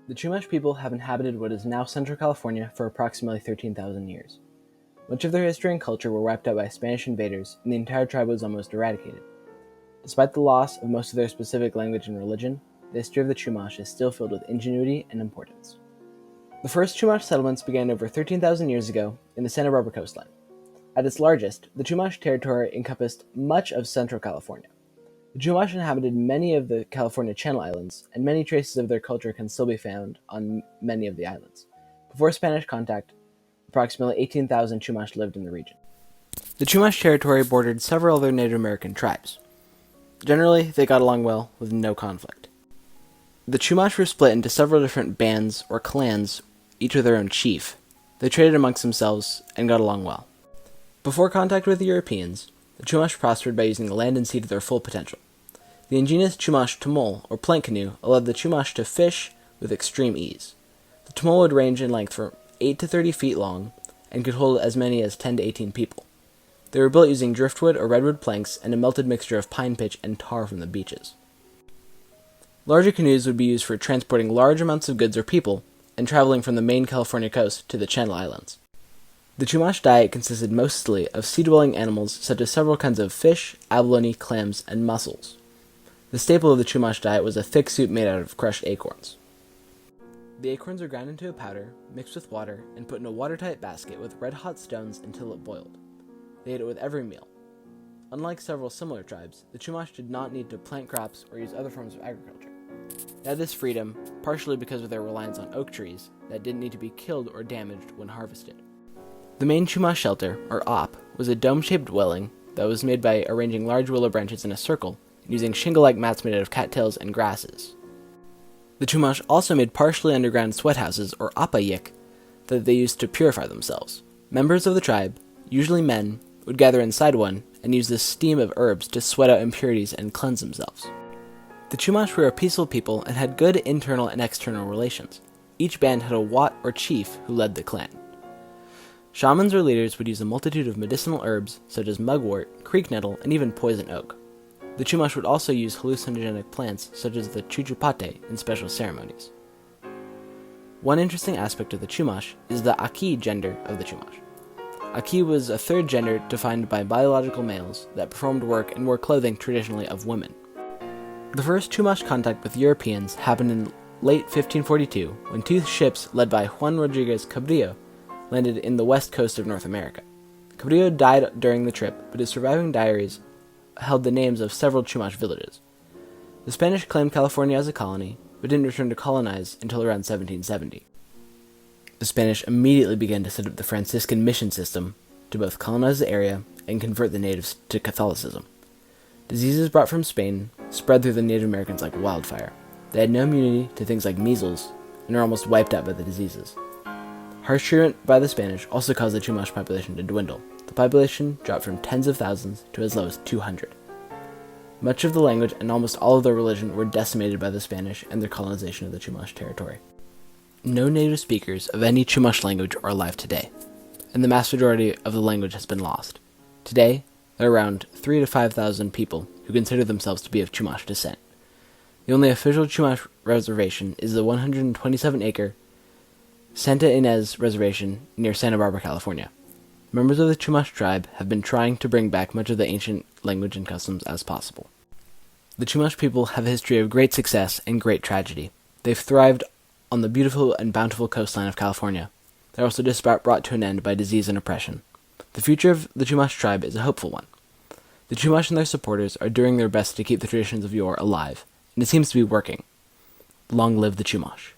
The Chumash people have inhabited what is now Central California for approximately 13,000 years. Much of their history and culture were wiped out by Spanish invaders, and the entire tribe was almost eradicated. Despite the loss of most of their specific language and religion, the history of the Chumash is still filled with ingenuity and importance. The first Chumash settlements began over 13,000 years ago in the Santa Barbara coastline. At its largest, the Chumash territory encompassed much of Central California. The Chumash inhabited many of the California Channel Islands, and many traces of their culture can still be found on many of the islands. Before Spanish contact, approximately 18,000 Chumash lived in the region. The Chumash territory bordered several other Native American tribes. Generally, they got along well with no conflict. The Chumash were split into several different bands or clans, each with their own chief. They traded amongst themselves and got along well. Before contact with the Europeans, the Chumash prospered by using the land and sea to their full potential. The ingenious Chumash tumul, or plank canoe, allowed the Chumash to fish with extreme ease. The tumul would range in length from 8 to 30 feet long and could hold as many as 10 to 18 people. They were built using driftwood or redwood planks and a melted mixture of pine pitch and tar from the beaches. Larger canoes would be used for transporting large amounts of goods or people and traveling from the main California coast to the Channel Islands. The Chumash diet consisted mostly of sea-dwelling animals such as several kinds of fish, abalone, clams, and mussels. The staple of the Chumash diet was a thick soup made out of crushed acorns. The acorns were ground into a powder, mixed with water, and put in a watertight basket with red-hot stones until it boiled. They ate it with every meal. Unlike several similar tribes, the Chumash did not need to plant crops or use other forms of agriculture. They had this freedom, partially because of their reliance on oak trees that didn't need to be killed or damaged when harvested. The main Chumash shelter, or op, was a dome-shaped dwelling that was made by arranging large willow branches in a circle and using shingle-like mats made out of cattails and grasses. The Chumash also made partially underground sweat houses, or apayik, that they used to purify themselves. Members of the tribe, usually men, would gather inside one and use the steam of herbs to sweat out impurities and cleanse themselves. The Chumash were a peaceful people and had good internal and external relations. Each band had a wat or chief who led the clan. Shamans or leaders would use a multitude of medicinal herbs such as mugwort, creek nettle, and even poison oak. The Chumash would also use hallucinogenic plants such as the chuchupate in special ceremonies. One interesting aspect of the Chumash is the Aki gender of the Chumash. Aki was a third gender defined by biological males that performed work and wore clothing traditionally of women. The first Chumash contact with Europeans happened in late 1542 when two ships led by Juan Rodriguez Cabrillo landed in the west coast of North America. Cabrillo died during the trip, but his surviving diaries held the names of several Chumash villages. The Spanish claimed California as a colony, but didn't return to colonize until around 1770. The Spanish immediately began to set up the Franciscan mission system to both colonize the area and convert the natives to Catholicism. Diseases brought from Spain spread through the Native Americans like wildfire. They had no immunity to things like measles and were almost wiped out by the diseases. Harsh treatment by the Spanish also caused the Chumash population to dwindle. The population dropped from tens of thousands to as low as 200. Much of the language and almost all of their religion were decimated by the Spanish and their colonization of the Chumash territory. No native speakers of any Chumash language are alive today, and the mass majority of the language has been lost. Today, there are around 3,000 to 5,000 people who consider themselves to be of Chumash descent. The only official Chumash reservation is the 127-acre Santa Ynez Reservation near Santa Barbara, California. Members of the Chumash tribe have been trying to bring back much of the ancient language and customs as possible. The Chumash people have a history of great success and great tragedy. They've thrived on the beautiful and bountiful coastline of California. They're also just about brought to an end by disease and oppression. The future of the Chumash tribe is a hopeful one. The Chumash and their supporters are doing their best to keep the traditions of yore alive, and it seems to be working. Long live the Chumash.